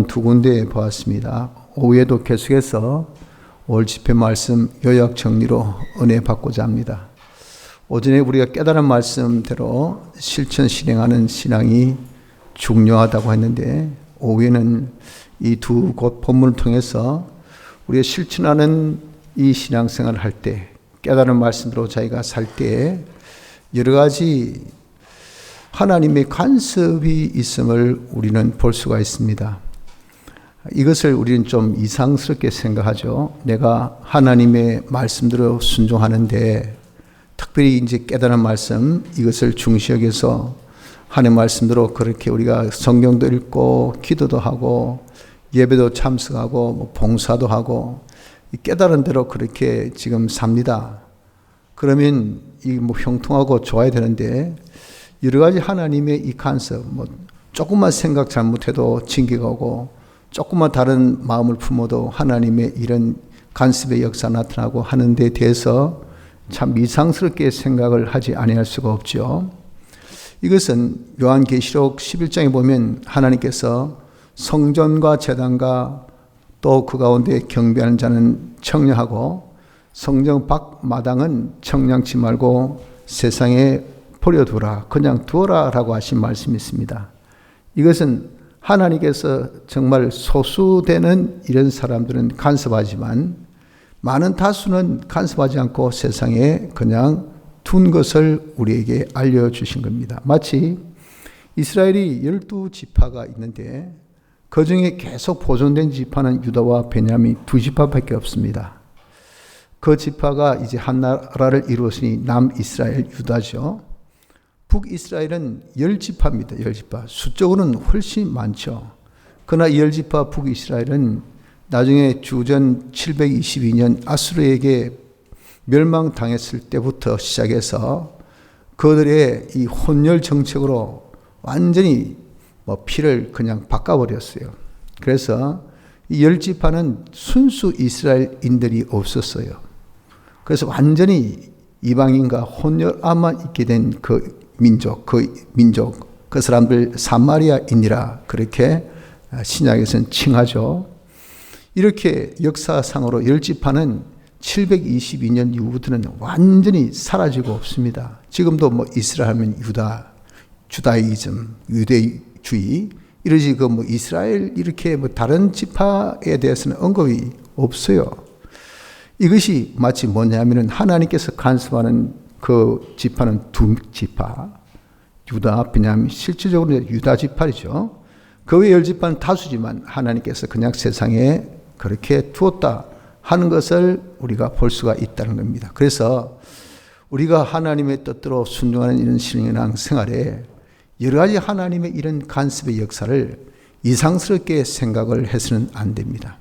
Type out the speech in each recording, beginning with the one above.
두 군데 보았습니다. 오후에도 계속해서 올 집회 말씀 요약 정리로 은혜 받고자 합니다. 오전에 우리가 깨달은 말씀대로 실천 실행하는 신앙이 중요하다고 했는데, 오후에는 이 두 곳 본문을 통해서 우리가 실천하는 이 신앙생활을 할 때, 깨달은 말씀대로 자기가 살 때 여러 가지 하나님의 간섭이 있음을 우리는 볼 수가 있습니다. 이것을 우리는 좀 이상스럽게 생각하죠. 내가 하나님의 말씀대로 순종하는데, 특별히 이제 깨달은 말씀, 이것을 중시 여겨서 하나님의 말씀대로 그렇게 우리가 성경도 읽고 기도도 하고 예배도 참석하고 뭐 봉사도 하고 깨달은 대로 그렇게 지금 삽니다. 그러면 이 뭐 형통하고 좋아야 되는데, 여러 가지 하나님의 이 간섭, 뭐 조금만 생각 잘못해도 징계가 오고, 조금만 다른 마음을 품어도 하나님의 이런 간섭의 역사 나타나고 하는 데 대해서 참 이상스럽게 생각을 하지 아니할 수가 없죠. 이것은 요한계시록 11장에 보면 하나님께서 성전과 제단과 또 그 가운데 경배하는 자는 청량하고 성전 밖 마당은 청량치 말고 세상에 버려두라, 그냥 두어라 라고 하신 말씀이 있습니다. 이것은 하나님께서 정말 소수되는 이런 사람들은 간섭하지만 많은 다수는 간섭하지 않고 세상에 그냥 둔 것을 우리에게 알려주신 겁니다. 마치 이스라엘이 12지파가 있는데 그 중에 계속 보존된 지파는 유다와 베냐민 두 지파밖에 없습니다. 그 지파가 이제 한 나라를 이루었으니 남이스라엘 유다죠. 북이스라엘은 10지파입니다. 10지파. 수적으로는 훨씬 많죠. 그러나 10지파 북이스라엘은 나중에 주전 722년 아수르에게 멸망당했을 때부터 시작해서 그들의 이 혼혈 정책으로 완전히 피를 그냥 바꿔버렸어요. 그래서 이 10지파는 순수 이스라엘인들이 없었어요. 그래서 완전히 이방인과 혼혈아만 있게 된 그 민족, 그 사람들 사마리아인이라 그렇게 신약에서는 칭하죠. 이렇게 역사상으로 10지파는 722년 이후부터는 완전히 사라지고 없습니다. 지금도 뭐 이스라엘 하면 유다, 주다이즘, 유대주의, 이러지 그 뭐 이스라엘 이렇게 뭐 다른 지파에 대해서는 언급이 없어요. 이것이 마치 뭐냐면은 하나님께서 간섭하는 그 지파는 두 지파, 유다, 베냐민, 실질적으로 유다 지파이죠. 그 외 10지파는 다수지만 하나님께서 그냥 세상에 그렇게 두었다 하는 것을 우리가 볼 수가 있다는 겁니다. 그래서 우리가 하나님의 뜻대로 순종하는 이런 신앙 생활에 여러 가지 하나님의 이런 간섭의 역사를 이상스럽게 생각을 해서는 안 됩니다.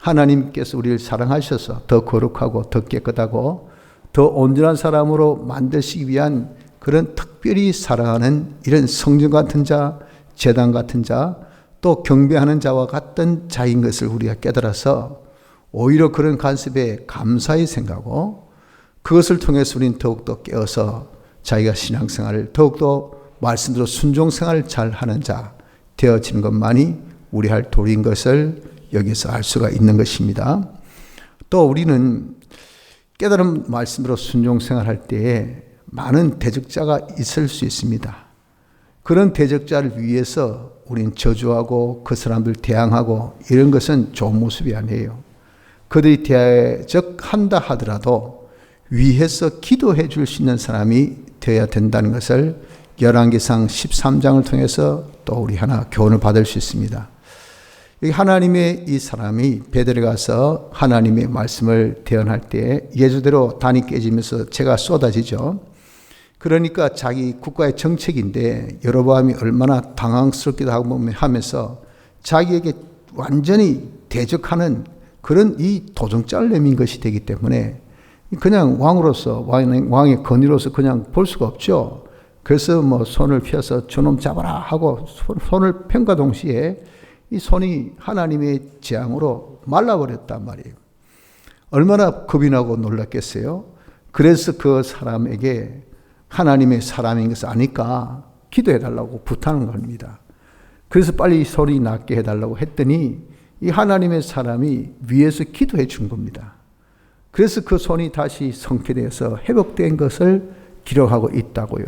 하나님께서 우리를 사랑하셔서 더 거룩하고 더 깨끗하고 더 온전한 사람으로 만드시기 위한 그런 특별히 사랑하는 이런 성전 같은 자, 제단 같은 자, 또 경배하는 자와 같은 자인 것을 우리가 깨달아서 오히려 그런 간섭에 감사히 생각하고 그것을 통해서 우리는 더욱더 깨어서 자기가 신앙생활을 더욱더 말씀대로 순종생활을 잘하는 자 되어지는 것만이 우리 할 도리인 것을 여기서 알 수가 있는 것입니다. 또 우리는 깨달은 말씀으로 순종생활할 때에 많은 대적자가 있을 수 있습니다. 그런 대적자를 위해서 우리는 저주하고 그 사람들 대항하고 이런 것은 좋은 모습이 아니에요. 그들이 대적한다 하더라도 위해서 기도해 줄 수 있는 사람이 되어야 된다는 것을 열왕기상 13장을 통해서 또 우리 하나 교훈을 받을 수 있습니다. 하나님의 이 사람이 베델에 가서 하나님의 말씀을 대언할 때 예수대로 단이 깨지면서 재가 쏟아지죠. 그러니까 자기 국가의 정책인데 여로보암이 얼마나 당황스럽기도 하고 하면서 자기에게 완전히 대적하는 그런 이 도적자를 내민 것이 되기 때문에 그냥 왕으로서 왕의 건의로서 그냥 볼 수가 없죠. 그래서 뭐 손을 펴서 저놈 잡아라 하고 손을 편과 동시에 이 손이 하나님의 재앙으로 말라버렸단 말이에요. 얼마나 겁이 나고 놀랐겠어요. 그래서 그 사람에게 하나님의 사람인 것을 아니까 기도해달라고 부탁하는 겁니다. 그래서 빨리 소리 났게 해달라고 했더니 이 하나님의 사람이 위에서 기도해 준 겁니다. 그래서 그 손이 다시 성쾌되어서 회복된 것을 기록하고 있다고요.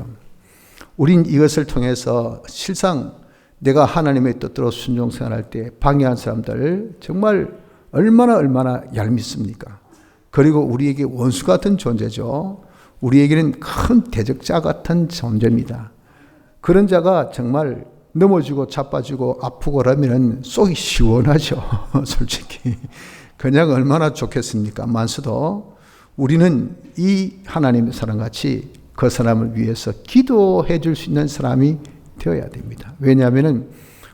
우린 이것을 통해서 실상 내가 하나님의 뜻대로 순종생활할 때 방해한 사람들 정말 얼마나 얄밉습니까? 그리고 우리에게 원수 같은 존재죠. 우리에게는 큰 대적자 같은 존재입니다. 그런 자가 정말 넘어지고 자빠지고 아프고 그러면 속이 시원하죠. 솔직히. 그냥 얼마나 좋겠습니까? 만서도 우리는 이 하나님의 사람같이 그 사람을 위해서 기도해 줄 수 있는 사람이 되어야 됩니다. 왜냐하면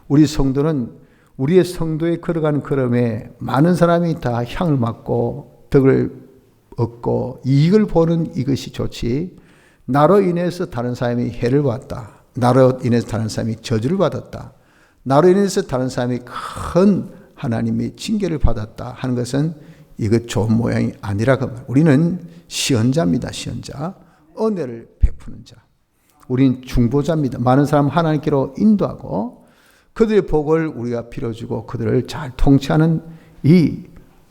우리 성도는 우리의 성도에 걸어가는 걸음에 많은 사람이 다 향을 맡고 덕을 얻고 이익을 보는 이것이 좋지, 나로 인해서 다른 사람이 해를 받았다, 나로 인해서 다른 사람이 저주를 받았다, 나로 인해서 다른 사람이 큰 하나님의 징계를 받았다 하는 것은 이것 좋은 모양이 아니라 그 말. 우리는 시언자입니다. 시언자. 은혜를 베푸는 자. 우린 중보자입니다. 많은 사람 하나님께로 인도하고 그들의 복을 우리가 빌어주고 그들을 잘 통치하는 이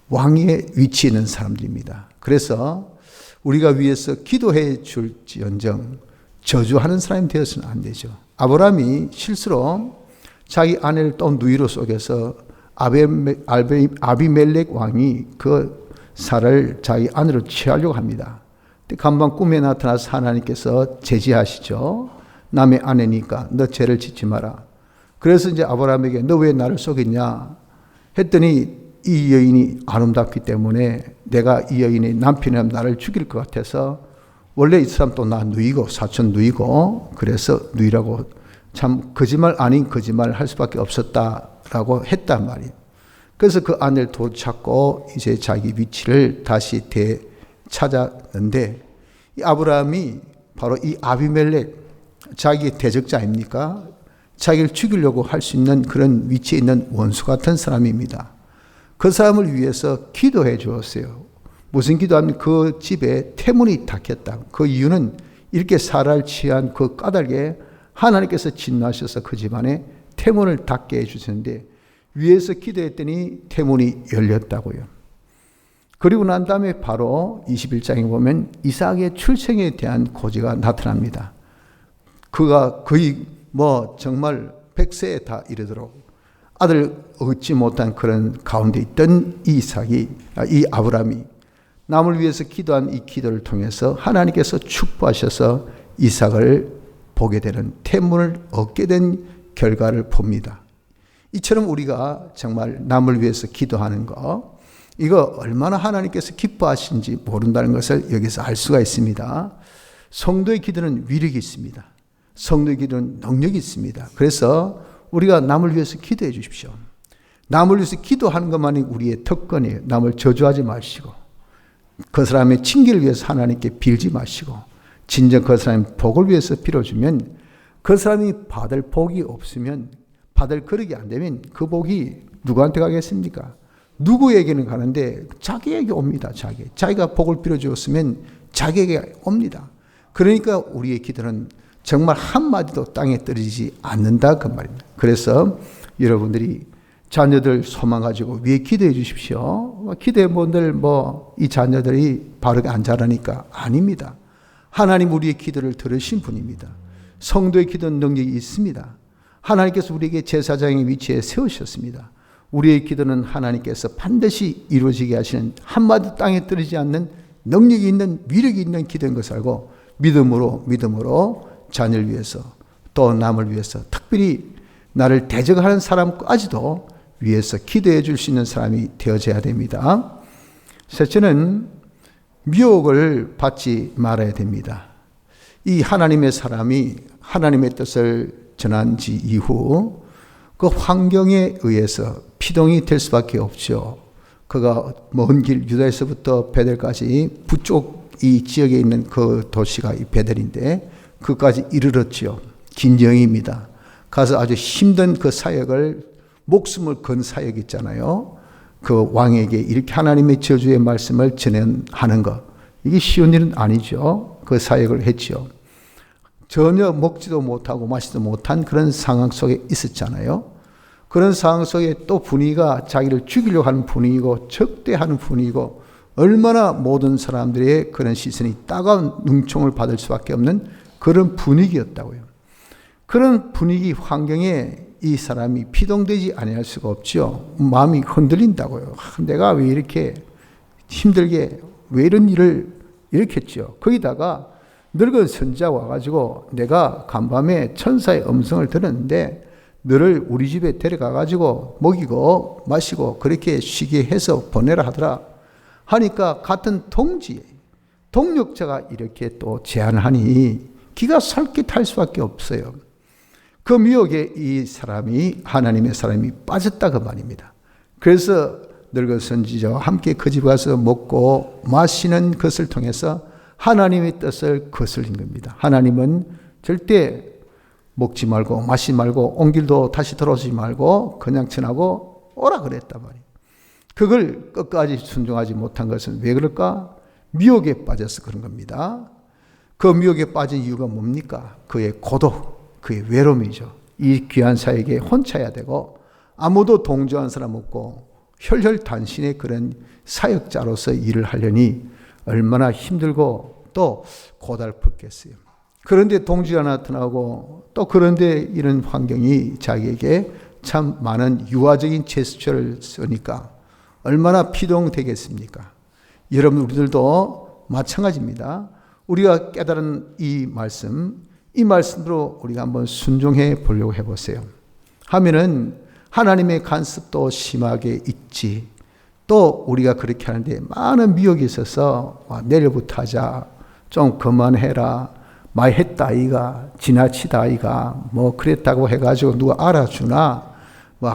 왕의 위치에 있는 사람들입니다. 그래서 우리가 위해서 기도해 줄지언정 저주하는 사람이 되어서는 안 되죠. 아브라함이 실수로 자기 아내를 또 누이로 속여서 아비멜렉 왕이 그 사를 자기 아내로 취하려고 합니다. 간밤 꿈에 나타나서 하나님께서 제지하시죠. 남의 아내니까 너 죄를 짓지 마라. 그래서 이제 아브라함에게 너 왜 나를 속였냐 했더니 이 여인이 아름답기 때문에 내가 이 여인의 남편이라면 나를 죽일 것 같아서 원래 이 사람 또 나 누이고 사촌 누이고 그래서 누이라고 참 거짓말 아닌 거짓말을 할 수밖에 없었다라고 했단 말이에요. 그래서 그 아내를 도찾고 이제 자기 위치를 다시 되찾았는데 이 아브라함이 바로 이 아비멜렉 자기의 대적자 아닙니까? 자기를 죽이려고 할 수 있는 그런 위치에 있는 원수 같은 사람입니다. 그 사람을 위해서 기도해 주었어요. 무슨 기도하면 그 집에 태문이 닫혔다. 그 이유는 이렇게 살할 취한 그 까닭에 하나님께서 진노하셔서 그 집안에 태문을 닫게 해주셨는데 위에서 기도했더니 태문이 열렸다고요. 그리고 난 다음에 바로 21장에 보면 이삭의 출생에 대한 고지가 나타납니다. 그가 거의 정말 100세에 다 이르도록 아들 얻지 못한 그런 가운데 있던 이 아브라함이 남을 위해서 기도한 이 기도를 통해서 하나님께서 축복하셔서 이삭을 보게 되는 태문을 얻게 된 결과를 봅니다. 이처럼 우리가 정말 남을 위해서 기도하는 거, 이거 얼마나 하나님께서 기뻐하신지 모른다는 것을 여기서 알 수가 있습니다. 성도의 기도는 위력이 있습니다. 성도의 기도는 능력이 있습니다. 그래서 우리가 남을 위해서 기도해 주십시오. 남을 위해서 기도하는 것만이 우리의 특권이에요. 남을 저주하지 마시고 그 사람의 징계를 위해서 하나님께 빌지 마시고 진정 그 사람의 복을 위해서 빌어주면 그 사람이 받을 복이 없으면 받을 그릇이 안 되면 그 복이 누구한테 가겠습니까? 누구에게는 가는데 자기에게 옵니다. 자기가 복을 빌어주었으면 자기에게 옵니다. 그러니까 우리의 기도는 정말 한마디도 땅에 떨어지지 않는다 그 말입니다. 그래서 여러분들이 자녀들 소망 가지고 위에 기도해 주십시오. 기도해 본들 이 자녀들이 바르게 안 자라니까 아닙니다. 하나님 우리의 기도를 들으신 분입니다. 성도의 기도는 능력이 있습니다. 하나님께서 우리에게 제사장의 위치에 세우셨습니다. 우리의 기도는 하나님께서 반드시 이루어지게 하시는 한마디 땅에 떨어지지 않는 능력이 있는 위력이 있는 기도인 것을 알고 믿음으로 자녀를 위해서 또 남을 위해서 특별히 나를 대적하는 사람까지도 위해서 기도해 줄 수 있는 사람이 되어져야 됩니다. 셋째는 미혹을 받지 말아야 됩니다. 이 하나님의 사람이 하나님의 뜻을 전한 지 이후 그 환경에 의해서 피동이 될 수밖에 없죠. 그가 먼 길 유다에서부터 베델까지 북쪽 이 지역에 있는 그 도시가 이 베델인데 그까지 이르렀죠. 긴 여행입니다. 가서 아주 힘든 그 사역을 목숨을 건 사역 있잖아요. 그 왕에게 이렇게 하나님의 저주의 말씀을 전하는 것. 이게 쉬운 일은 아니죠. 그 사역을 했죠. 전혀 먹지도 못하고 마시지도 못한 그런 상황 속에 있었잖아요. 그런 상황 속에 또 분위기가 자기를 죽이려고 하는 분위기고 적대하는 분위기고 얼마나 모든 사람들의 그런 시선이 따가운 눈총을 받을 수밖에 없는 그런 분위기였다고요. 그런 분위기 환경에 이 사람이 피동되지 아니할 수가 없죠. 마음이 흔들린다고요. 내가 왜 이렇게 힘들게 왜 이런 일을 일으켰죠. 거기다가 늙은 선지자가 와가지고 내가 간밤에 천사의 음성을 들었는데 너를 우리 집에 데려가가지고 먹이고 마시고 그렇게 쉬게 해서 보내라 하더라. 하니까 같은 동력자가 이렇게 또 제안을 하니 기가 솔깃할 수밖에 없어요. 그 미혹에 이 사람이 하나님의 사람이 빠졌다 그 말입니다. 그래서 늙은 선지자와 함께 그 집에 가서 먹고 마시는 것을 통해서 하나님의 뜻을 거슬린 겁니다. 하나님은 절대 먹지 말고 마시지 말고 온 길도 다시 돌아오지 말고 그냥 전하고 오라 그랬단 말이에요. 그걸 끝까지 순종하지 못한 것은 왜 그럴까? 미혹에 빠져서 그런 겁니다. 그 미혹에 빠진 이유가 뭡니까? 그의 고독, 그의 외로움이죠. 이 귀한 사에게 혼자야 되고 아무도 동조한 사람 없고 혈혈단신의 그런 사역자로서 일을 하려니 얼마나 힘들고 또 고달팠겠어요. 그런데 동지가 나타나고 또 그런데 이런 환경이 자기에게 참 많은 유아적인 제스처를 쓰니까 얼마나 피동되겠습니까? 여러분 우리들도 마찬가지입니다. 우리가 깨달은 이 말씀으로 우리가 한번 순종해 보려고 해보세요. 하면은 하나님의 간섭도 심하게 있지. 또 우리가 그렇게 하는데 많은 미혹이 있어서 내일부터 하자. 좀 그만해라. 많이 했다 아이가. 지나치다 아이가. 뭐 그랬다고 해가지고 누가 알아주나.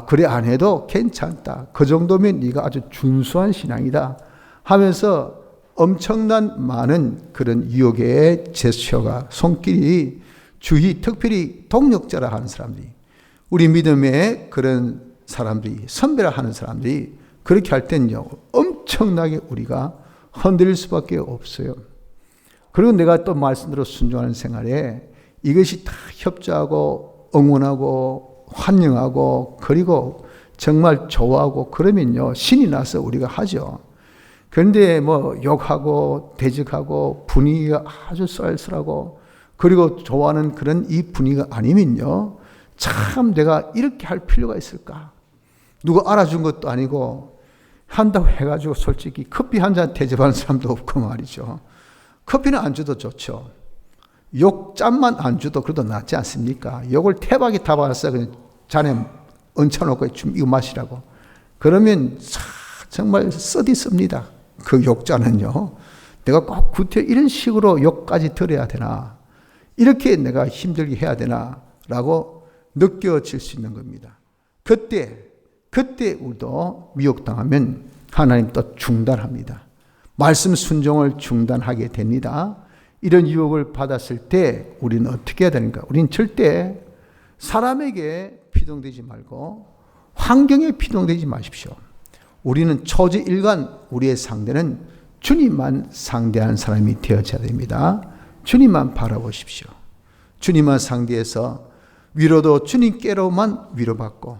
그래 안 해도 괜찮다. 그 정도면 네가 아주 준수한 신앙이다. 하면서 엄청난 많은 그런 유혹의 제스처가 손길이 주의 특별히 동력자라 하는 사람들이 우리 믿음의 그런 사람들이 선배라 하는 사람들이 그렇게 할 때는요 엄청나게 우리가 흔들릴 수밖에 없어요. 그리고 내가 또 말씀대로 순종하는 생활에 이것이 다 협조하고 응원하고 환영하고 그리고 정말 좋아하고 그러면요 신이 나서 우리가 하죠. 그런데 욕하고 대적하고 분위기가 아주 쌀쌀하고 그리고 좋아하는 그런 이 분위기가 아니면요 참 내가 이렇게 할 필요가 있을까? 누가 알아준 것도 아니고 한다고 해가지고 솔직히 커피 한 잔 대접하는 사람도 없고 말이죠. 커피는 안 줘도 좋죠. 욕 짠만 안 줘도 그래도 낫지 않습니까? 욕을 태박에 다 받았어. 그냥 잔에 얹혀놓고 좀 이거 마시라고. 그러면 정말 써디 씁니다. 그 욕자는요. 내가 꼭 구태 이런 식으로 욕까지 들어야 되나? 이렇게 내가 힘들게 해야 되나? 라고 느껴질 수 있는 겁니다. 그때 우리도 미혹당하면 하나님 또 중단합니다. 말씀 순종을 중단하게 됩니다. 이런 유혹을 받았을 때 우리는 어떻게 해야 되는가? 우리는 절대 사람에게 피동되지 말고 환경에 피동되지 마십시오. 우리는 초지일관 우리의 상대는 주님만 상대하는 사람이 되어져야 됩니다. 주님만 바라보십시오. 주님만 상대해서 위로도 주님께로만 위로받고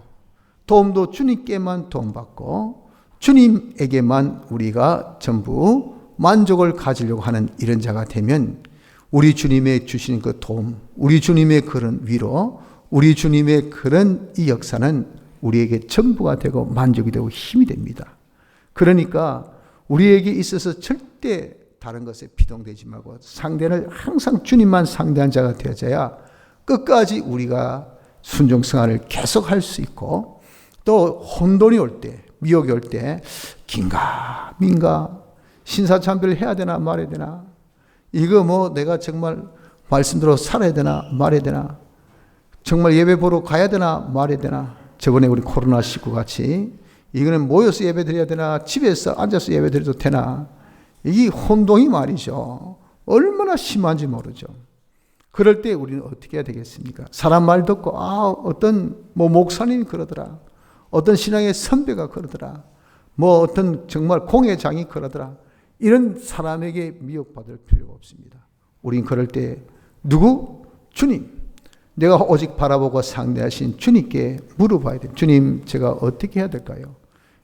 도움도 주님께만 도움받고 주님에게만 우리가 전부 만족을 가지려고 하는 이런 자가 되면 우리 주님의 주시는 그 도움, 우리 주님의 그런 위로, 우리 주님의 그런 이 역사는 우리에게 전부가 되고 만족이 되고 힘이 됩니다. 그러니까 우리에게 있어서 절대 다른 것에 비동되지 말고 상대를 항상 주님만 상대한 자가 되어져야 끝까지 우리가 순종생활을 계속할 수 있고 또 혼돈이 올 때, 미혹이 올 때 긴가 민가 신사참배를 해야 되나 말해야 되나 이거 내가 정말 말씀대로 살아야 되나 말해야 되나 정말 예배 보러 가야 되나 말해야 되나 저번에 우리 코로나19 같이 이거는 모여서 예배 드려야 되나 집에서 앉아서 예배 드려도 되나 이 혼동이 말이죠. 얼마나 심한지 모르죠. 그럴 때 우리는 어떻게 해야 되겠습니까? 사람 말 듣고 어떤 목사님이 그러더라. 어떤 신앙의 선배가 그러더라. 어떤 정말 공회장이 그러더라. 이런 사람에게 미혹받을 필요가 없습니다. 우린 그럴 때 누구? 주님, 내가 오직 바라보고 상대하신 주님께 물어봐야 돼요. 주님, 제가 어떻게 해야 될까요?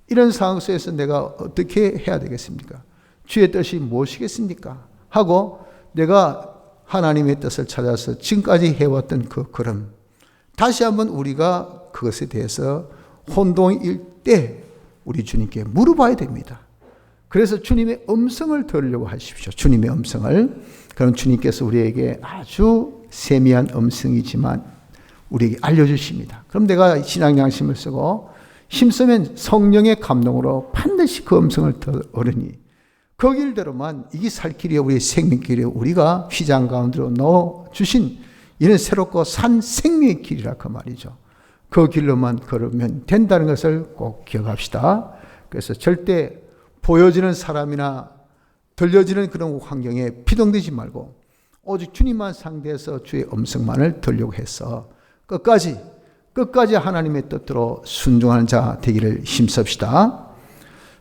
이런 상황 속에서 내가 어떻게 해야 되겠습니까? 주의 뜻이 무엇이겠습니까? 하고 내가 하나님의 뜻을 찾아서 지금까지 해왔던 그 걸음, 다시 한번 우리가 그것에 대해서 혼동일 때 우리 주님께 물어봐야 됩니다. 그래서 주님의 음성을 들으려고 하십시오. 주님의 음성을. 그럼 주님께서 우리에게 아주 세미한 음성이지만 우리에게 알려주십니다. 그럼 내가 신앙 양심을 쓰고 힘쓰면 성령의 감동으로 반드시 그 음성을 들으니 그 길대로만 이게 살 길이요 우리의 생명길이요 우리가 휘장 가운데로 넣어주신 이는 새롭고 산 생명의 길이라 그 말이죠. 그 길로만 걸으면 된다는 것을 꼭 기억합시다. 그래서 절대 보여지는 사람이나 들려지는 그런 환경에 피동되지 말고 오직 주님만 상대해서 주의 음성만을 들려고 해서 끝까지 하나님의 뜻대로 순종하는 자 되기를 힘씁시다.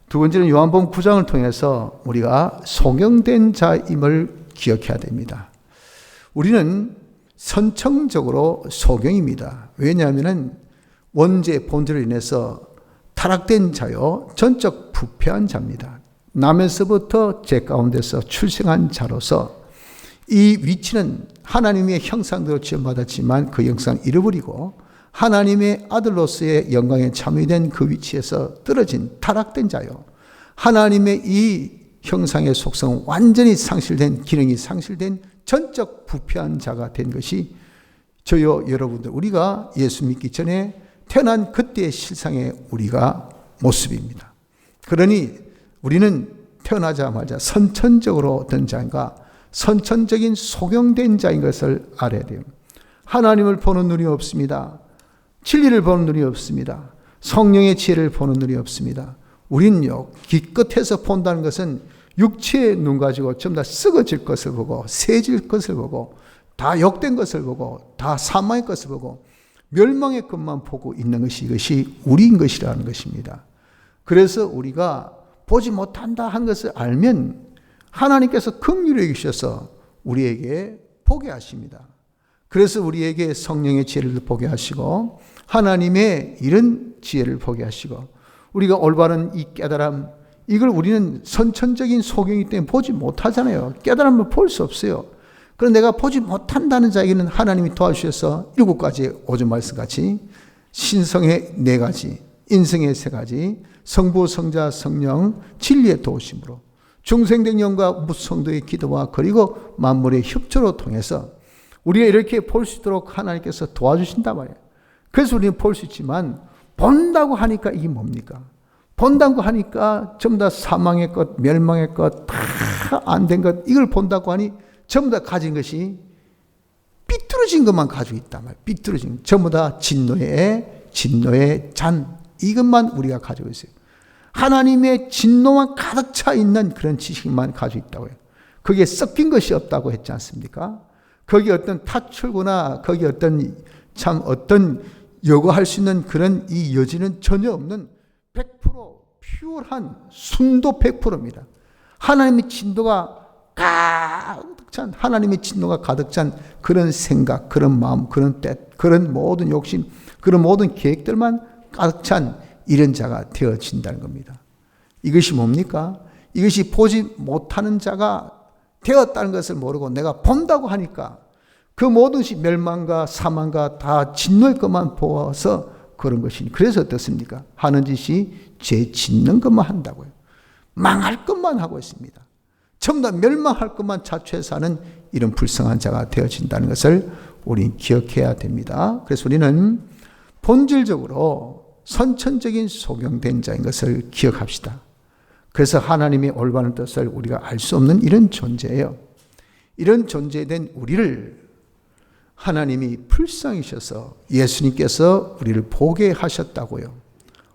두 번째는 요한복음 9장을 통해서 우리가 소경된 자임을 기억해야 됩니다. 우리는 선천적으로 소경입니다. 왜냐하면 원죄 본질로 인해서 타락된 자요 전적 부패한 자입니다. 남에서부터 죄 가운데서 출생한 자로서 이 위치는 하나님의 형상대로 지음받았지만 그 형상 잃어버리고 하나님의 아들로서의 영광에 참여된 그 위치에서 떨어진 타락된 자요. 하나님의 이 형상의 속성은 완전히 상실된, 기능이 상실된 전적 부패한 자가 된 것이 저요 여러분들 우리가 예수 믿기 전에 태어난 그때의 실상의 우리가 모습입니다. 그러니 우리는 태어나자마자 선천적으로 어떤 자인가 선천적인 소경된 자인 것을 알아야 돼요. 하나님을 보는 눈이 없습니다. 진리를 보는 눈이 없습니다. 성령의 지혜를 보는 눈이 없습니다. 우린요 기껏해서 본다는 것은 육체의 눈 가지고 전부 다 썩어질 것을 보고 세질 것을 보고 다 욕된 것을 보고 다 사망의 것을 보고 멸망의 것만 보고 있는 것이 이것이 우리인 것이라는 것입니다. 그래서 우리가 보지 못한다 하는 것을 알면 하나님께서 긍휼히 여기셔서 우리에게 보게 하십니다. 그래서 우리에게 성령의 지혜를 보게 하시고 하나님의 이런 지혜를 보게 하시고 우리가 올바른 이 깨달음 이걸 우리는 선천적인 소경이기 때문에 보지 못하잖아요. 깨달음을 볼 수 없어요. 그런데 내가 보지 못한다는 자에게는 하나님이 도와주셔서 7가지 오전 말씀같이 신성의 4가지, 인성의 3가지, 성부, 성자, 성령, 진리의 도우심으로 중생된 영과 무성도의 기도와 그리고 만물의 협조로 통해서 우리가 이렇게 볼 수 있도록 하나님께서 도와주신단 말이에요. 그래서 우리는 볼 수 있지만 본다고 하니까 이게 뭡니까? 본다고 하니까 전부 다 사망의 것, 멸망의 것, 다 안 된 것 이걸 본다고 하니 전부 다 가진 것이 삐뚤어진 것만 가지고 있단 말이에요. 삐뚤어진 전부 다 진노의 잔 이것만 우리가 가지고 있어요. 하나님의 진노만 가득 차 있는 그런 지식만 가지고 있다고요. 거기에 섞인 것이 없다고 했지 않습니까? 거기 어떤 타출구나 거기 어떤 요구할 수 있는 그런 이 여지는 전혀 없는 100% 퓨어한 순도 100%입니다. 하나님의 진노가 가득 찬 하나님의 진노가 가득 찬 그런 생각, 그런 마음, 그런 뜻, 그런 모든 욕심, 그런 모든 계획들만 가득 찬 이런 자가 되어진다는 겁니다. 이것이 뭡니까? 이것이 보지 못하는 자가 되었다는 것을 모르고 내가 본다고 하니까 그 모든 것이 멸망과 사망과 다 진노의 것만 보아서 그런 것이니 그래서 어떻습니까? 하는 짓이 죄 짓는 것만 한다고요. 망할 것만 하고 있습니다. 전부 다 멸망할 것만 자초해서 하는 이런 불쌍한 자가 되어진다는 것을 우리는 기억해야 됩니다. 그래서 우리는 본질적으로 선천적인 소경된 자인 것을 기억합시다. 그래서 하나님의 올바른 뜻을 우리가 알 수 없는 이런 존재예요. 이런 존재된 우리를 하나님이 불쌍히셔서 예수님께서 우리를 보게 하셨다고요.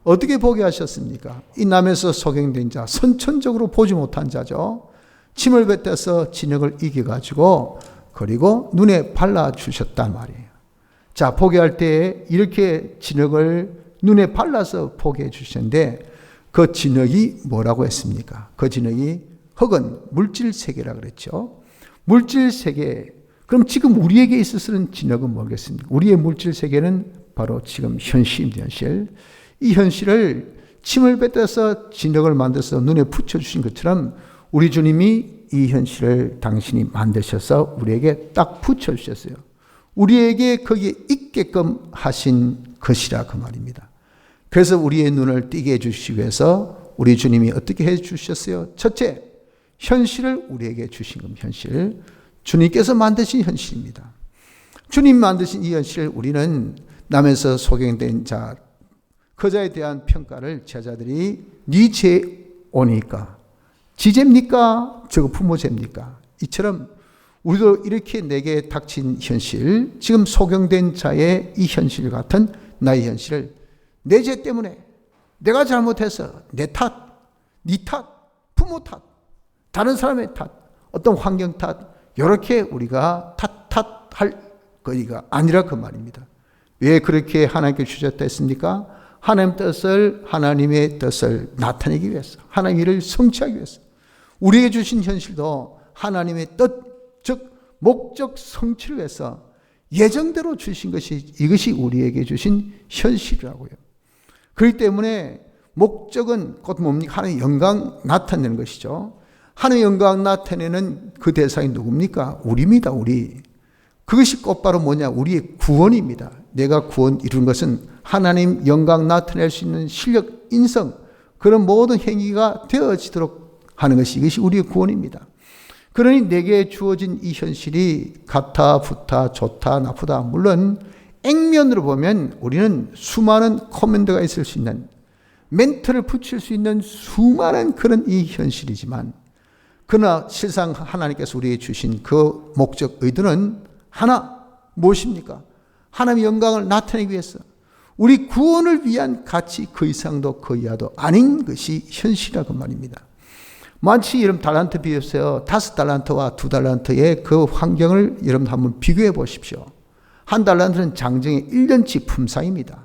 어떻게 보게 하셨습니까? 이 남에서 소경된 자, 선천적으로 보지 못한 자죠. 침을 뱉어서 진역을 이겨가지고 그리고 눈에 발라주셨단 말이에요. 자, 보게 할 때 이렇게 진역을 눈에 발라서 보게 해주셨는데 그 진역이 뭐라고 했습니까? 그 진역이 흙은 물질세계라고 그랬죠. 물질세계, 그럼 지금 우리에게 있어서는 진흙은 뭐겠습니까? 우리의 물질 세계는 바로 지금 현실입니다. 현실. 이 현실을 침을 뱉어서 진흙을 만들어서 눈에 붙여주신 것처럼 우리 주님이 이 현실을 당신이 만드셔서 우리에게 딱 붙여주셨어요. 우리에게 거기에 있게끔 하신 것이라 그 말입니다. 그래서 우리의 눈을 띄게 해주시기 위해서 우리 주님이 어떻게 해주셨어요? 첫째, 현실을 우리에게 주신 겁니다. 현실. 주님께서 만드신 현실입니다. 주님 만드신 이 현실을 우리는 남에서 소경된 자, 그 자에 대한 평가를 제자들이 네 죄 오니까 지죄입니까? 저거 부모 죄입니까? 이처럼 우리도 이렇게 내게 닥친 현실, 지금 소경된 자의 이 현실 같은 나의 현실을 내 죄 때문에 내가 잘못해서 내 탓, 네 탓, 부모 탓, 다른 사람의 탓, 어떤 환경 탓, 이렇게 우리가 탓할 거리가 아니라 그 말입니다. 왜 그렇게 하나님께 주셨다 했습니까? 하나님의 뜻을 나타내기 위해서, 하나님의 일을 성취하기 위해서. 우리에게 주신 현실도 하나님의 뜻, 즉 목적 성취를 위해서 예정대로 주신 것이, 이것이 우리에게 주신 현실이라고요. 그렇기 때문에 목적은 곧 뭡니까? 하나님의 영광 나타내는 것이죠. 하나님의 영광 나타내는 그 대상이 누굽니까? 우리입니다. 우리. 그것이 곧바로 뭐냐? 우리의 구원입니다. 내가 구원 이루는 것은 하나님 영광 나타낼 수 있는 실력, 인성, 그런 모든 행위가 되어지도록 하는 것이, 이것이 우리의 구원입니다. 그러니 내게 주어진 이 현실이 같아, 붙아, 좋다, 나쁘다. 물론 액면으로 보면 우리는 수많은 코멘트가 있을 수 있는, 멘트를 붙일 수 있는 수많은 그런 이 현실이지만, 그러나 실상 하나님께서 우리에게 주신 그 목적, 의도는 하나, 무엇입니까? 하나님의 영광을 나타내기 위해서 우리 구원을 위한 가치, 그 이상도 그 이하도 아닌 것이 현실이라고 말입니다. 마치 여러분 달란트 비교해서 5달란트와 2달란트의 그 환경을 여러분 한번 비교해 보십시오. 1달란트는 장정의 1년치 품삯입니다.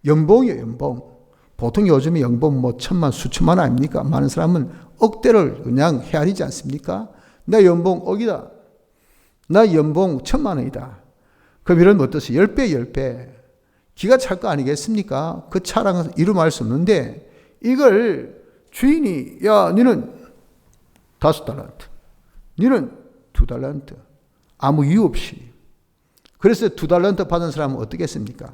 연봉이에요, 연봉. 보통 요즘에 연봉 뭐 천만, 수천만 아닙니까? 많은 사람은 억대를 그냥 헤아리지 않습니까? 나 연봉 억이다. 나 연봉 1,000만 원이다. 그럼 이런 어떠세요? 10배, 10배. 기가 찰 거 아니겠습니까? 그 차량은 이루말 수 없는데, 이걸 주인이, 야, 너는 5달란트, 너는 2달란트. 아무 이유 없이. 그래서 2달란트 받은 사람은 어떻겠습니까?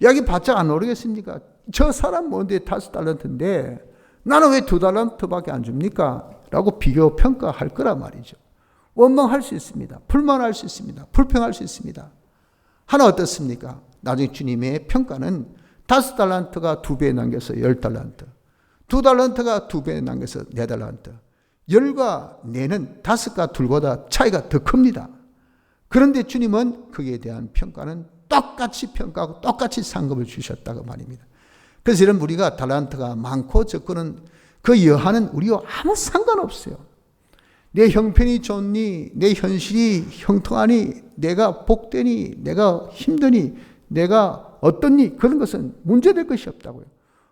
여기 바짝 안 오르겠습니까? 저 사람 뭔데 5달란트인데 나는 왜 2달란트밖에 안 줍니까? 라고 비교 평가할 거란 말이죠. 원망할 수 있습니다. 불만할 수 있습니다. 불평할 수 있습니다. 하나 어떻습니까? 나중에 주님의 평가는 5달란트가 2배에 남겨서 10달란트, 2달란트가 2배에 남겨서 4달란트, 10과 4는 5과 2보다 차이가 더 큽니다. 그런데 주님은 거기에 대한 평가는 똑같이 평가하고 똑같이 상급을 주셨다고 말입니다. 그래서 이런 우리가 달란트가 많고 적고는 그 여하는 우리와 아무 상관없어요. 내 형편이 좋니, 내 현실이 형통하니, 내가 복되니, 내가 힘드니, 내가 어떻니, 그런 것은 문제될 것이 없다고요.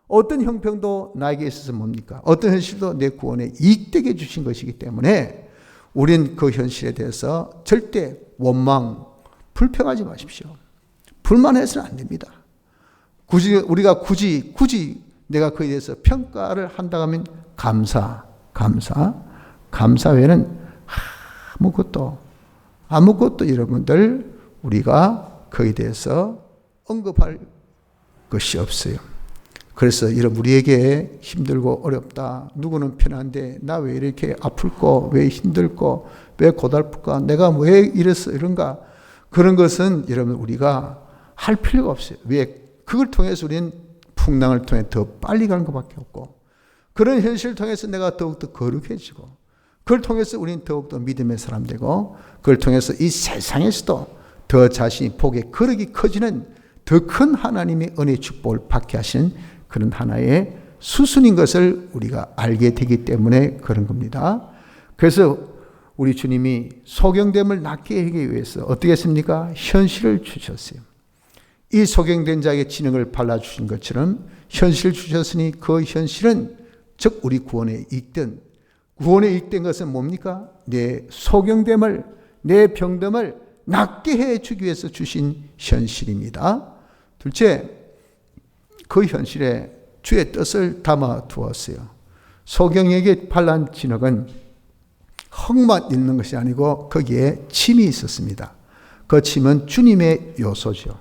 어떤 형편도 나에게 있어서 뭡니까? 어떤 현실도 내 구원에 이익되게 주신 것이기 때문에 우린 그 현실에 대해서 절대 원망, 불평하지 마십시오. 불만해서는 안 됩니다. 우리가 굳이 내가 그에 대해서 평가를 한다고 하면 감사 외에는 아무것도 여러분들 우리가 거기에 대해서 언급할 것이 없어요. 그래서 여러분, 우리에게 힘들고 어렵다, 누구는 편한데 나 왜 이렇게 아플고, 왜 힘들고, 왜 고달플까, 내가 왜 이랬어, 이런가, 그런 것은 여러분 우리가 할 필요가 없어요. 왜? 그걸 통해서 우리는 풍랑을 통해 더 빨리 가는 것밖에 없고, 그런 현실을 통해서 내가 더욱더 거룩해지고, 그걸 통해서 우리는 더욱더 믿음의 사람 되고, 그걸 통해서 이 세상에서도 더 자신이 복의 거룩이 커지는 더 큰 하나님의 은혜의 축복을 받게 하시는 그런 하나의 수순인 것을 우리가 알게 되기 때문에 그런 겁니다. 그래서 우리 주님이 소경됨을 낫게 하기 위해서 어떻게 했습니까? 현실을 주셨어요. 이 소경된 자에게 진흙을 발라주신 것처럼 현실을 주셨으니 그 현실은 즉 우리 구원에 이익된, 구원에 이익된 것은 뭡니까? 내 소경됨을, 내 병됨을 낫게 해주기 위해서 주신 현실입니다. 둘째, 그 현실에 주의 뜻을 담아 두었어요. 소경에게 발란 진흙은 흙만 있는 것이 아니고 거기에 침이 있었습니다. 그 침은 주님의 요소죠.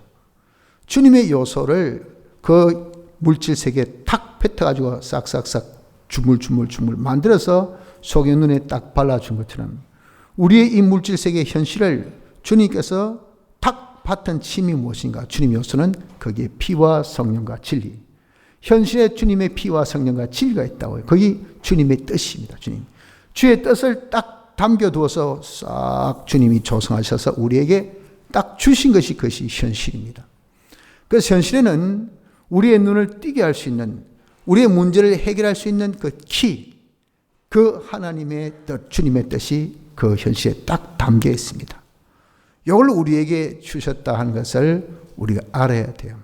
주님의 요소를 그 물질 세계에 탁 뱉어가지고 싹싹싹 주물주물 만들어서 소경 눈에 딱 발라준 것처럼 우리의 이 물질 세계의 현실을 주님께서 탁 받은 침이 무엇인가? 주님의 요소는 거기에 피와 성령과 진리. 현실에 주님의 피와 성령과 진리가 있다고요. 거기 주님의 뜻입니다. 주님. 주의 뜻을 딱 담겨두어서 싹 주님이 조성하셔서 우리에게 딱 주신 것이 그것이 현실입니다. 그래서 현실에는 우리의 눈을 띄게 할 수 있는, 우리의 문제를 해결할 수 있는 그 키, 그 하나님의 뜻, 주님의 뜻이 그 현실에 딱 담겨 있습니다. 이걸 우리에게 주셨다 하는 것을 우리가 알아야 돼요.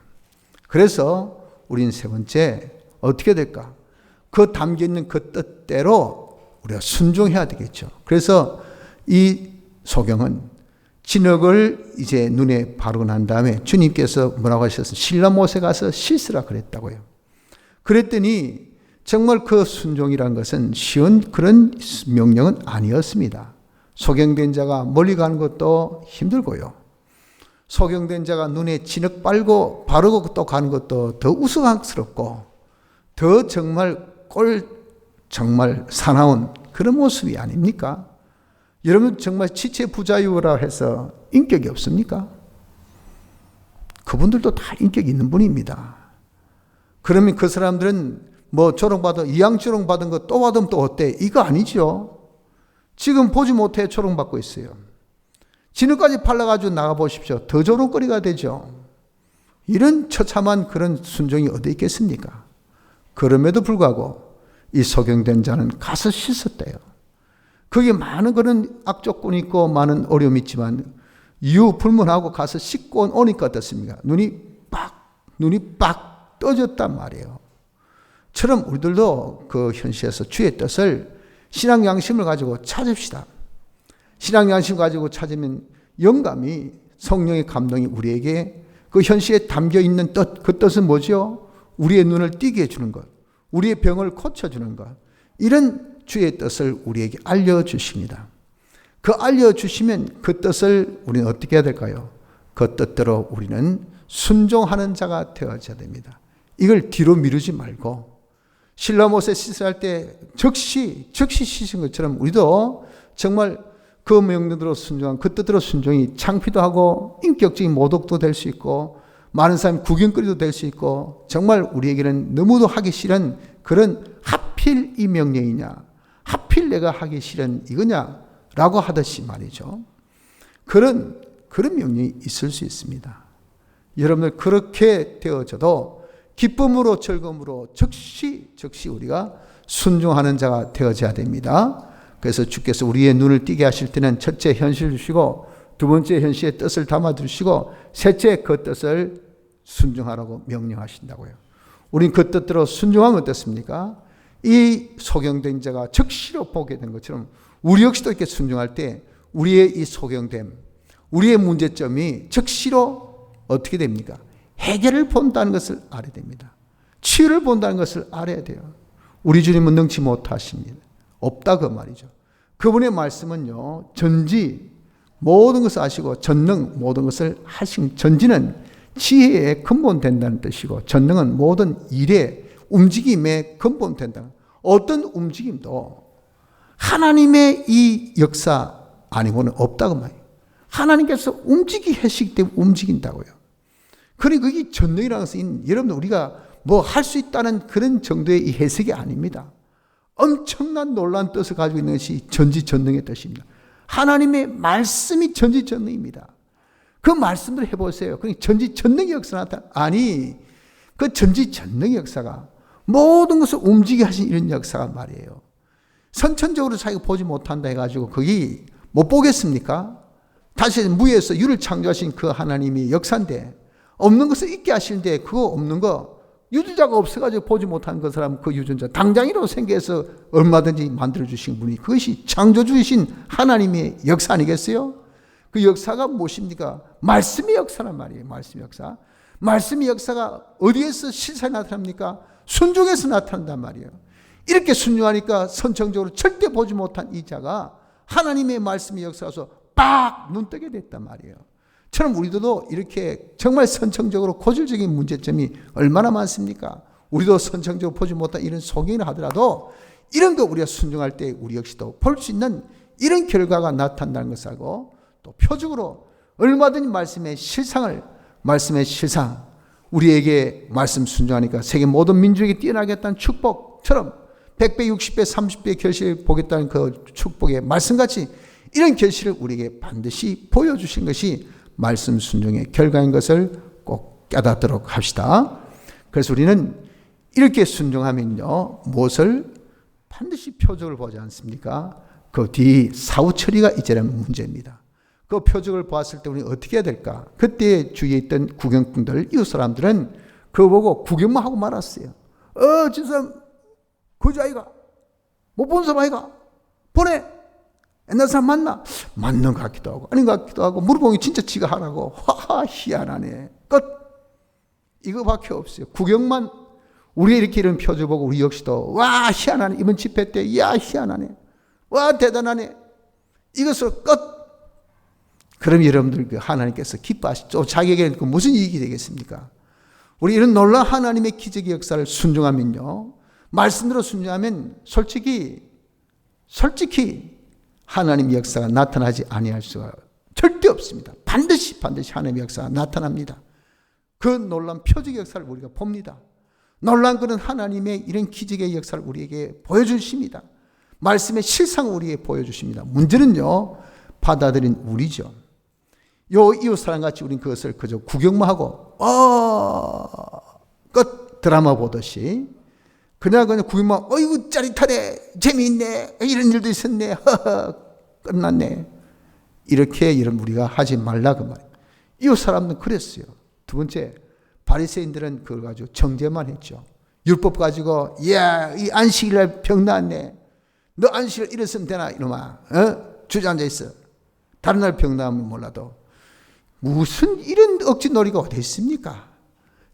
그래서 우리는 세 번째 어떻게 될까? 그 담겨 있는 그 뜻대로 우리가 순종해야 되겠죠. 그래서 이 소경은 진흙을 이제 눈에 바르고 난 다음에 주님께서 뭐라고 하셨어요? 실라못에 가서 씻으라 그랬다고요. 그랬더니 정말 그 순종이란 것은 쉬운 그런 명령은 아니었습니다. 소경된 자가 멀리 가는 것도 힘들고요. 소경된 자가 눈에 진흙 바르고 또 가는 것도 더 우스꽝스럽고 더 정말 정말 사나운 그런 모습이 아닙니까? 여러분 정말 지체 부자유라 해서 인격이 없습니까? 그분들도 다 인격이 있는 분입니다. 그러면 그 사람들은 뭐 이양 조롱받은 거 또 받으면 또 어때? 이거 아니죠. 지금 보지 못해 조롱받고 있어요. 진흙까지 팔라가지고 나가보십시오. 더 조롱거리가 되죠. 이런 처참한 그런 순종이 어디 있겠습니까? 그럼에도 불구하고 이 소경된 자는 가서 씻었대요. 거기에 많은 그런 악조건이 있고 많은 어려움이 있지만 이유 불문하고 가서 씻고 오니까 어떻습니까? 눈이 빡 떠졌단 말이에요. 처럼 우리들도 그 현실에서 주의 뜻을 신앙 양심을 가지고 찾읍시다. 신앙 양심 가지고 찾으면 영감이 성령의 감동이 우리에게 그 현실에 담겨 있는 뜻, 그 뜻은 뭐죠? 우리의 눈을 띄게 해주는 것, 우리의 병을 고쳐주는 것, 이런 주의 뜻을 우리에게 알려주십니다. 그 알려주시면 그 뜻을 우리는 어떻게 해야 될까요? 그 뜻대로 우리는 순종하는 자가 되어져야 됩니다. 이걸 뒤로 미루지 말고 실라못에 씻을 때 즉시 씻은 것처럼 우리도 정말 그 명령대로 순종한 그 뜻대로 순종이 창피도 하고 인격적인 모독도 될 수 있고 많은 사람이 구경거리도 될 수 있고 정말 우리에게는 너무도 하기 싫은 그런 하필 이 명령이냐 하필 내가 하기 싫은 이거냐 라고 하듯이 말이죠. 그런 명령이 있을 수 있습니다. 여러분들 그렇게 되어져도 기쁨으로 즐거움으로 즉시 우리가 순종하는 자가 되어져야 됩니다. 그래서 주께서 우리의 눈을 띄게 하실 때는 첫째 현실을 주시고 두 번째 현실의 뜻을 담아주시고 셋째 그 뜻을 순종하라고 명령하신다고요. 우린 그 뜻대로 순종하면 어떻습니까? 이 소경된 자가 즉시로 보게 된 것처럼 우리 역시도 이렇게 순종할 때 우리의 이 소경됨, 우리의 문제점이 즉시로 어떻게 됩니까? 해결을 본다는 것을 알아야 됩니다. 치유를 본다는 것을 알아야 돼요. 우리 주님은 능치 못하십니다. 없다 그 말이죠. 그분의 말씀은요, 전지 모든 것을 아시고 전능 모든 것을 하신, 전지는 지혜의 근본 된다는 뜻이고 전능은 모든 일의 움직임의 근본 된다. 어떤 움직임도 하나님의 이 역사 아니고는 없다고 말이에요. 하나님께서 움직이게 하시기 때문에 움직인다고요. 그리고 그게 전능이라는 것은 여러분 우리가 뭐 할 수 있다는 그런 정도의 이 해석이 아닙니다. 엄청난 놀라운 뜻을 가지고 있는 것이 전지전능의 뜻입니다. 하나님의 말씀이 전지전능입니다. 그 말씀을 해보세요. 그러니까 전지전능의 역사가 나타나. 아니, 그 전지전능의 역사가 모든 것을 움직이게 하신 이런 역사가 말이에요. 선천적으로 자기가 보지 못한다 해가지고 거기 못 보겠습니까? 다시 무에서 유를 창조하신 그 하나님이 역사인데 없는 것을 있게 하시는데 그거 없는 거 유전자가 없어가지고 보지 못한 그 사람 그 유전자 당장이라도 생겨서 얼마든지 만들어주신 분이 그것이 창조주이신 하나님의 역사 아니겠어요? 그 역사가 무엇입니까? 말씀의 역사란 말이에요. 말씀의 역사. 말씀의 역사가 어디에서 실상이 나타납니까? 순종에서 나타난단 말이에요. 이렇게 순종하니까 선천적으로 절대 보지 못한 이 자가 하나님의 말씀의 역사에서 빡 눈뜨게 됐단 말이에요. 처럼 우리도 이렇게 정말 선천적으로 고질적인 문제점이 얼마나 많습니까? 우리도 선천적으로 보지 못한 이런 소경이라 하더라도 이런 거 우리가 순종할 때 우리 역시도 볼 수 있는 이런 결과가 나타난다는 것을 알고 또 표적으로 얼마든지 말씀의 실상 우리에게 말씀 순종하니까 세계 모든 민족에게 뛰어나겠다는 축복처럼 100배, 60배, 30배의 결실을 보겠다는 그 축복의 말씀같이 이런 결실을 우리에게 반드시 보여주신 것이 말씀 순종의 결과인 것을 꼭 깨닫도록 합시다. 그래서 우리는 이렇게 순종하면요, 무엇을 반드시 표적을 보지 않습니까? 그 뒤 사후 처리가 이제는 문제입니다. 그 표적을 보았을 때 우리는 어떻게 해야 될까? 그때 주위에 있던 구경꾼들, 이웃 사람들은 그거 보고 구경만 하고 말았어요. 저 사람 거지 아이가? 못 본 사람 아이가? 보내! 옛날 사람 맞나? 맞는 것 같기도 하고 아닌 것 같기도 하고 물어보니 진짜 지가 하라고. 하하 희한하네. 끝. 이거밖에 없어요. 구경만. 우리가 이렇게 이런 표적 보고 우리 역시도 와 희한하네. 이번 집회 때 야 희한하네. 와 대단하네. 이것으로 끝. 그럼 여러분들 하나님께서 기뻐하시죠. 자기에게 무슨 이익이 되겠습니까? 우리 이런 놀라운 하나님의 기적의 역사를 순종하면요, 말씀대로 순종하면 솔직히 하나님의 역사가 나타나지 아니할 수가 절대 없습니다. 반드시 하나님의 역사가 나타납니다. 그 놀라운 표적의 역사를 우리가 봅니다. 놀라운 것은 하나님의 이런 기적의 역사를 우리에게 보여주십니다. 말씀의 실상을 우리에게 보여주십니다. 문제는요, 받아들인 우리죠. 요 이웃 사람같이 우리는 그것을 그저 구경만 하고 끝. 드라마 보듯이 그냥 구경만 어이구 짜릿하네, 재미있네, 이런 일도 있었네, 허허 끝났네, 이렇게 여러분 우리가 하지 말라 그 말이에요. 이웃 사람은 그랬어요. 두 번째, 바리새인들은 그걸 가지고 정죄만 했죠. 율법 가지고 야, 이 안식일날 병 났네, 너 안식일 이랬으면 되나 이놈아, 주저앉아 있어. 다른 날 병 나면 몰라도 무슨 이런 억지 놀이가 어디 있습니까?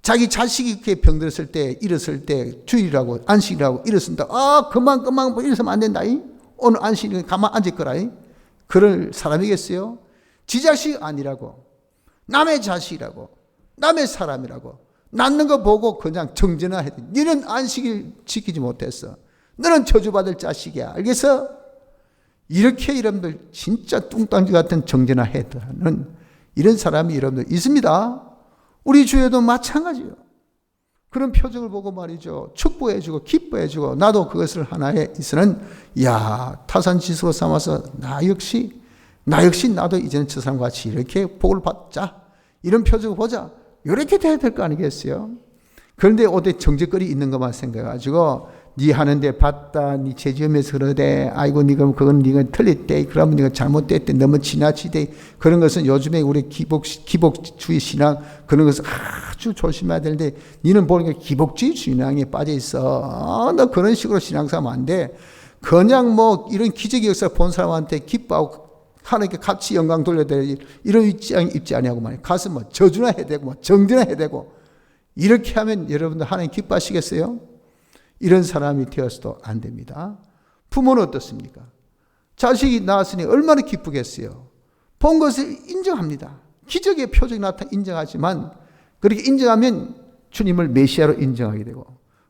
자기 자식이 이렇게 병들었을 때, 일었을 때 주일이라고 안식이라고 이랬습니다. 그만 뭐 이랬으면 안 된다. 오늘 안식일에 가만 앉을 거라. 그럴 사람이겠어요? 지 자식 아니라고, 남의 자식이라고, 남의 사람이라고 낳는 거 보고 그냥 정죄나 해야 돼. 너는 안식일 지키지 못했어. 너는 저주받을 자식이야. 알겠어? 이렇게 여러분들 진짜 뚱딴지 같은 정죄나 해도는 이런 사람이 여러분들 있습니다. 우리 주위에도 마찬가지예요. 그런 표적을 보고 말이죠, 축복해주고 기뻐해주고 나도 그것을 하나의 있으는 타산지수로 삼아서 나 역시 나도 이제는 저 사람과 같이 이렇게 복을 받자, 이런 표적을 보자, 이렇게 돼야 될 거 아니겠어요? 그런데 어디 정죄거리 있는 것만 생각해가지고 네 하는데 봤다, 네 죄지으면서 그러대, 아이고 그건 네가 틀렸대, 그러면 네가 잘못됐대, 너무 지나치대. 그런 것은 요즘에 우리 기복주의 신앙, 그런 것을 아주 조심해야 되는데 너는 보니까 기복주의 신앙에 빠져 있어. 너 그런 식으로 신앙생활하면 안 돼. 그냥 뭐 이런 기적의 역사를 본 사람한테 기뻐하고 하나님께 같이 영광 돌려야 될 이런 입지 아니하고 말이야. 가서 뭐 저주나 해야 되고 뭐 정죄나 해야 되고 이렇게 하면 여러분들 하나님 기뻐하시겠어요? 이런 사람이 되어서도 안 됩니다. 부모는 어떻습니까? 자식이 낳았으니 얼마나 기쁘겠어요. 본 것을 인정합니다. 기적의 표적이 나타나 인정하지만 그렇게 인정하면 주님을 메시아로 인정하게 되고,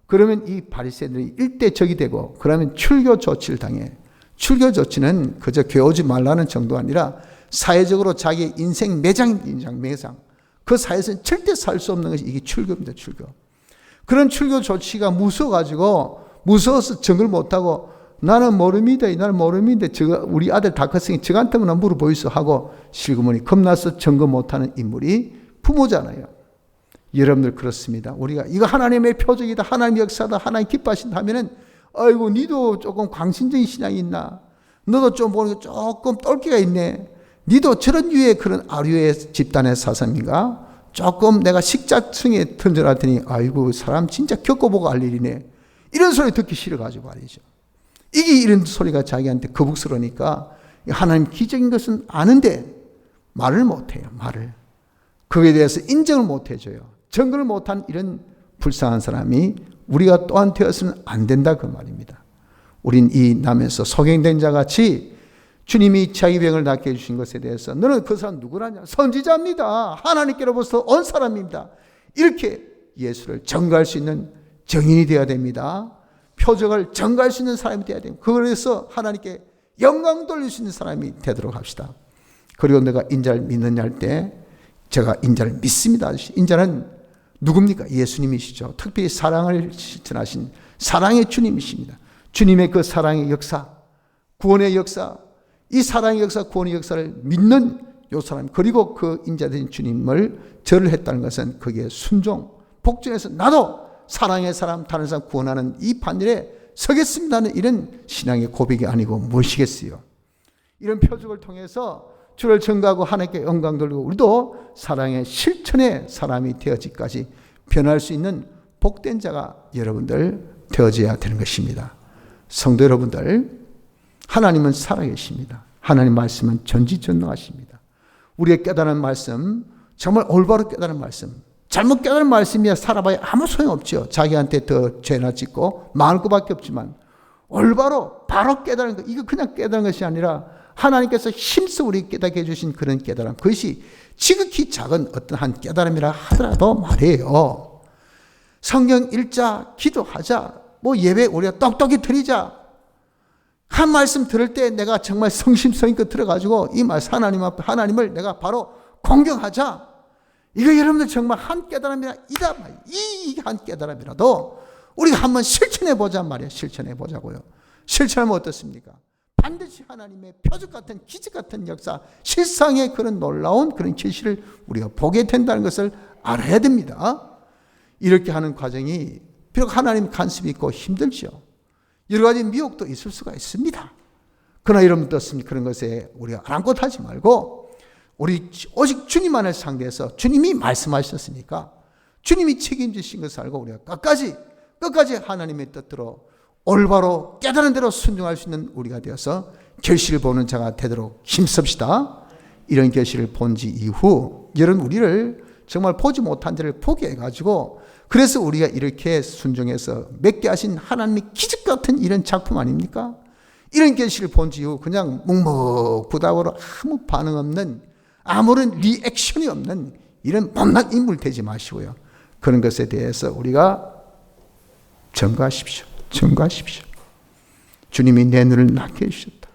그러면 이 바리새인들이 일대적이 되고, 그러면 출교 조치를 당해. 출교 조치는 그저 교회 오지 말라는 정도가 아니라 사회적으로 자기의 인생 매장, 그 사회에서는 절대 살 수 없는 것이 이게 출교입니다. 출교. 그런 출교 조치가 무서워서 정을 못하고 나는 모릅니다. 우리 아들 다 컸으니 저한테만 물어보이소 하고 실그머니 겁나서 점검 못하는 인물이 부모잖아요. 여러분들 그렇습니다. 우리가 이거 하나님의 표적이다, 하나님의 역사다, 하나님 기뻐하신다 하면은 아이고 니도 조금 광신적인 신앙이 있나, 너도 좀 보니까 조금 똘끼가 있네, 니도 저런 유의 그런 아류의 집단의 사람인가, 조금 내가 식자층에 던져놨더니 아이고 사람 진짜 겪어보고 알 일이네, 이런 소리 듣기 싫어가지고 말이죠. 이게 이런 소리가 자기한테 거북스러우니까 하나님 기적인 것은 아는데 말을 못해요. 말을. 그에 대해서 인정을 못해줘요. 증거를 못한 이런 불쌍한 사람이 우리가 또한 되었으면 안 된다 그 말입니다. 우린 이 남에서 소경된 자 같이 주님이 자기 병을 낫게 해주신 것에 대해서 너는 그 사람 누구라냐? 선지자입니다. 하나님께로부터 온 사람입니다. 이렇게 예수를 증거할 수 있는 증인이 되어야 됩니다. 표적을 증거할 수 있는 사람이 되어야 됩니다. 그래서 하나님께 영광 돌릴 수 있는 사람이 되도록 합시다. 그리고 내가 인자를 믿느냐 할 때 제가 인자를 믿습니다. 인자는 누굽니까? 예수님이시죠. 특별히 사랑을 실천하신 사랑의 주님이십니다. 주님의 그 사랑의 역사, 구원의 역사, 이 사랑의 역사, 구원의 역사를 믿는 요 사람, 그리고 그 인자된 주님을 절을 했다는 것은 거기에 순종, 복종해서 나도 사랑의 사람, 다른 사람 구원하는 이 반열에 서겠습니다는 이런 신앙의 고백이 아니고 무엇이겠어요? 이런 표적을 통해서 주를 증거하고 하나님께 영광 돌리고 우리도 사랑의 실천의 사람이 되어지기까지 변할 수 있는 복된 자가 여러분들 되어져야 되는 것입니다. 성도 여러분들, 하나님은 살아계십니다. 하나님 말씀은 전지전능하십니다. 우리의 깨달은 말씀, 정말 올바로 깨달은 말씀, 잘못 깨달은 말씀이야 살아봐야 아무 소용없죠. 자기한테 더 죄나 짓고 많을 것밖에 없지만 올바로 바로 깨달은 것, 이거 그냥 깨달은 것이 아니라 하나님께서 힘써 우리 깨닫게 해주신 그런 깨달음, 그것이 지극히 작은 어떤 한 깨달음이라 하더라도 말이에요. 성경 읽자, 기도하자, 뭐 예배 우리가 똑똑히 드리자, 한 말씀 들을 때 내가 정말 성심성의껏 들어가지고 이 말씀 하나님 앞에 하나님을 내가 바로 공경하자. 이거 여러분들 정말 한 깨달음이라 이 한 깨달음이라도 우리가 한번 실천해 보자 말이에요. 실천해 보자고요. 실천하면 어떻습니까? 반드시 하나님의 표적 같은 기적 같은 역사, 실상의 그런 놀라운 그런 계시를 우리가 보게 된다는 것을 알아야 됩니다. 이렇게 하는 과정이 비록 하나님 간섭이 있고 힘들죠. 여러 가지 미혹도 있을 수가 있습니다. 그러나 여러분 어떻습니까? 그런 것에 우리가 아랑곳하지 말고 우리 오직 주님만을 상대해서 주님이 말씀하셨으니까 주님이 책임지신 것을 알고 우리가 끝까지 하나님의 뜻대로 올바로 깨달은 대로 순종할 수 있는 우리가 되어서 결실을 보는 자가 되도록 힘씁시다. 이런 결실을 본 지 이후 여러분 우리를 정말 보지 못한 자를 보게 해가지고 그래서 우리가 이렇게 순종해서 맺게 하신 하나님의 기적 같은 이런 작품 아닙니까? 이런 결실을 본 지 이후 그냥 묵묵부답으로 아무 반응 없는 아무런 리액션이 없는 이런 못난 인물 되지 마시고요. 그런 것에 대해서 우리가 증거하십시오. 주님이 내 눈을 낫게 해주셨다.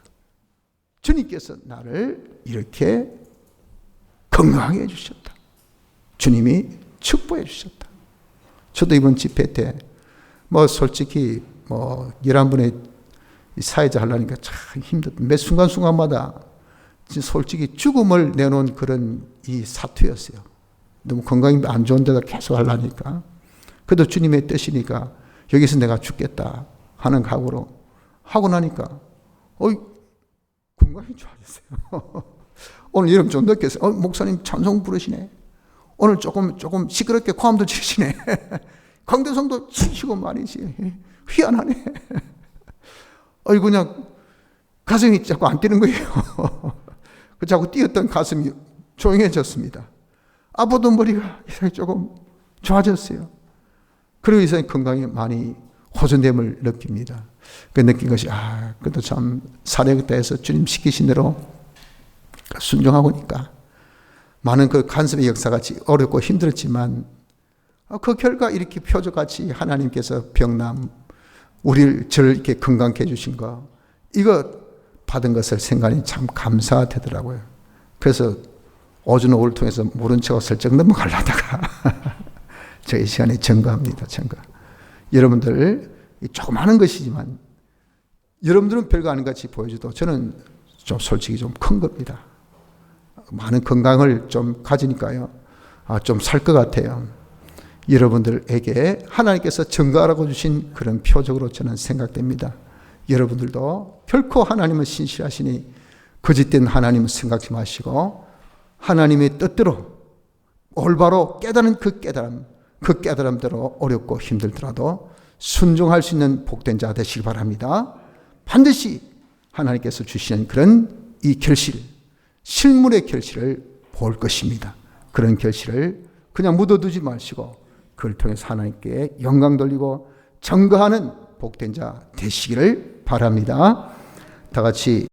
주님께서 나를 이렇게 건강하게 해주셨다. 주님이 축복해 주셨다. 저도 이번 집회 때 솔직히 11분의 사회자 하려니까 참 힘들다. 매 순간순간마다 솔직히 죽음을 내놓은 그런 이 사투였어요. 너무 건강이 안 좋은 데다 계속 하려니까. 그래도 주님의 뜻이니까 여기서 내가 죽겠다 하는 각오로 하고 나니까 건강이 좋아졌어요. 오늘 이름 좀 느꼈어요. 목사님 찬송 부르시네. 오늘 조금 시끄럽게 고함도 치시네. 강대성도 치시고 말이지. 희한하네. 그냥 가슴이 자꾸 안 뛰는 거예요. 자꾸 뛰었던 가슴이 조용해졌습니다. 아파도 머리가 이상하게 조금 좋아졌어요. 그리고 이상히 건강에 많이 호전됨을 느낍니다. 그 느낀 것이 그래도 참 사력다해서 주님 시키신 대로 순종하고 니까 많은 그 간섭의 역사같이 어렵고 힘들었지만 그 결과 이렇게 표적같이 하나님께서 병남 저를 이렇게 건강케 해주신 거 이거 받은 것을 생각하니 참 감사되더라고요. 그래서 오전 오후를 통해서 모른 척 슬쩍 넘어가려다가 저희 시간에 증거합니다. 증거. 여러분들 조그마한 것이지만 여러분들은 별거 아닌 같이 보여줘도 저는 좀 솔직히 좀 큰 겁니다. 많은 건강을 좀 가지니까요. 좀 살 것 같아요. 여러분들에게 하나님께서 증거하라고 주신 그런 표적으로 저는 생각됩니다. 여러분들도 결코 하나님은 신실하시니 거짓된 하나님을 생각지 마시고 하나님의 뜻대로 올바로 깨달은 그 깨달음대로 어렵고 힘들더라도 순종할 수 있는 복된 자 되시기 바랍니다. 반드시 하나님께서 주시는 그런 이 결실, 실물의 결실을 볼 것입니다. 그런 결실을 그냥 묻어두지 마시고 그걸 통해서 하나님께 영광 돌리고 증거하는 복된 자 되시기를 바랍니다. 다 같이